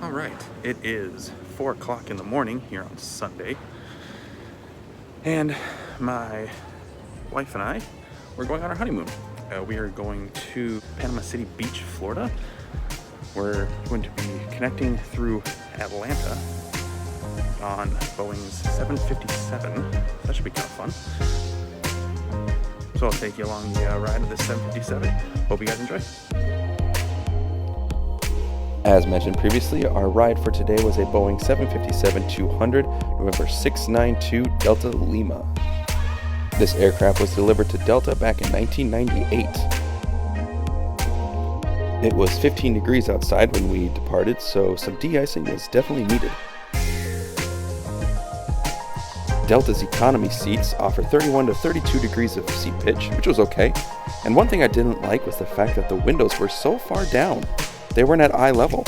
All right, it is 4 o'clock in the morning here on Sunday, and my wife and I, we're going on our honeymoon. We are going to Panama City Beach, Florida. We're going to be connecting through Atlanta on Boeing's 757. That should be kind of fun. So I'll take you along the ride of this 757. Hope you guys enjoy. As mentioned previously, our ride for today was a Boeing 757-200, November 692 Delta Lima. This aircraft was delivered to Delta back in 1998. It was 15 degrees outside when we departed, so some de-icing was definitely needed. Delta's economy seats offer 31 to 32 degrees of seat pitch, which was okay. And one thing I didn't like was the fact that the windows were so far down. They weren't at eye level.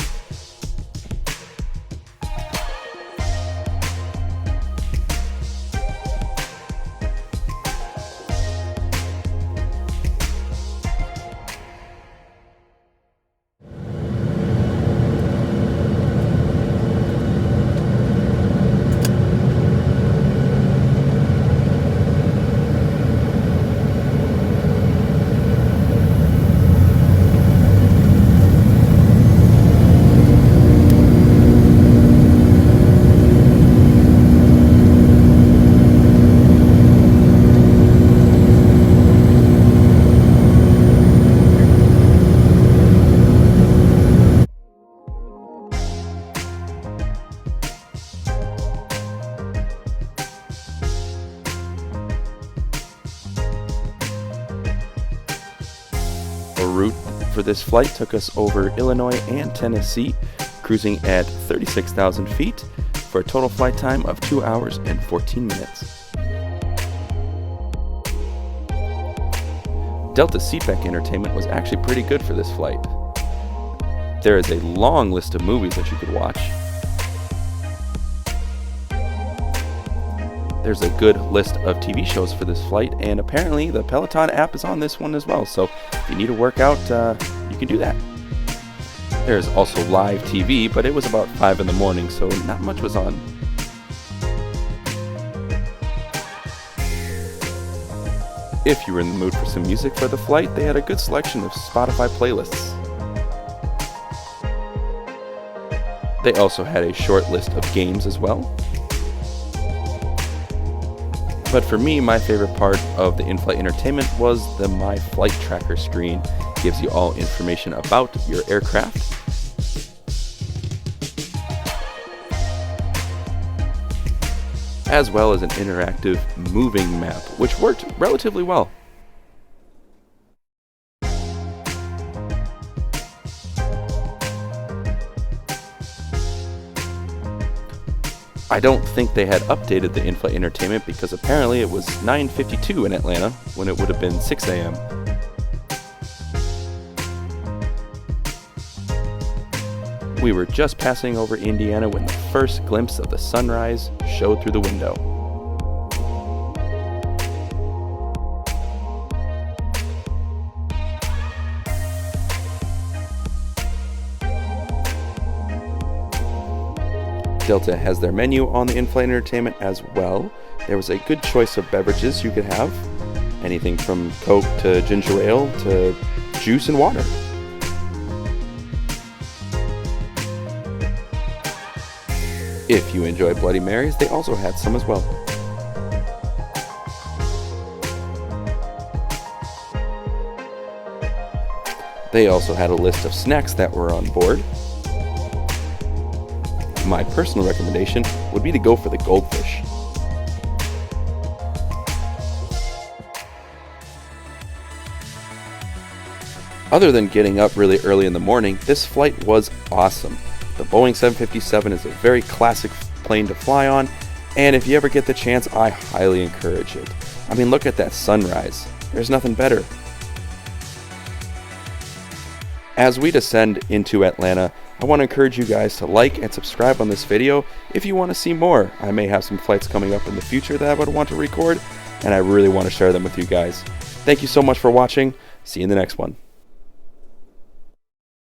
Our route for this flight took us over Illinois and Tennessee, cruising at 36,000 feet for a total flight time of 2 hours and 14 minutes. Delta's seatback entertainment was actually pretty good for this flight. There is a long list of movies that you could watch. There's a good list of TV shows for this flight, and apparently the Peloton app is on this one as well, so if you need a workout, you can do that. There's also live TV, but it was about 5 in the morning, so not much was on. If you were in the mood for some music for the flight, they had a good selection of Spotify playlists. They also had a short list of games as well. But for me, my favorite part of the in-flight entertainment was the My Flight Tracker screen. It gives you all information about your aircraft. As well as an interactive moving map, which worked relatively well. I don't think they had updated the in-flight entertainment because apparently it was 9:52 in Atlanta when it would have been 6 a.m. We were just passing over Indiana when the first glimpse of the sunrise showed through the window. Delta has their menu on the in-flight entertainment as well. There was a good choice of beverages you could have. Anything from Coke to ginger ale to juice and water. If you enjoy Bloody Marys, they also had some as well. They also had a list of snacks that were on board. My personal recommendation would be to go for the goldfish. Other than getting up really early in the morning, this flight was awesome. The Boeing 757 is a very classic plane to fly on, and if you ever get the chance, I highly encourage it. I mean, look at that sunrise. There's nothing better. As we descend into Atlanta, I want to encourage you guys to like and subscribe on this video if you want to see more. I may have some flights coming up in the future that I would want to record, and I really want to share them with you guys. Thank you so much for watching. See you in the next one.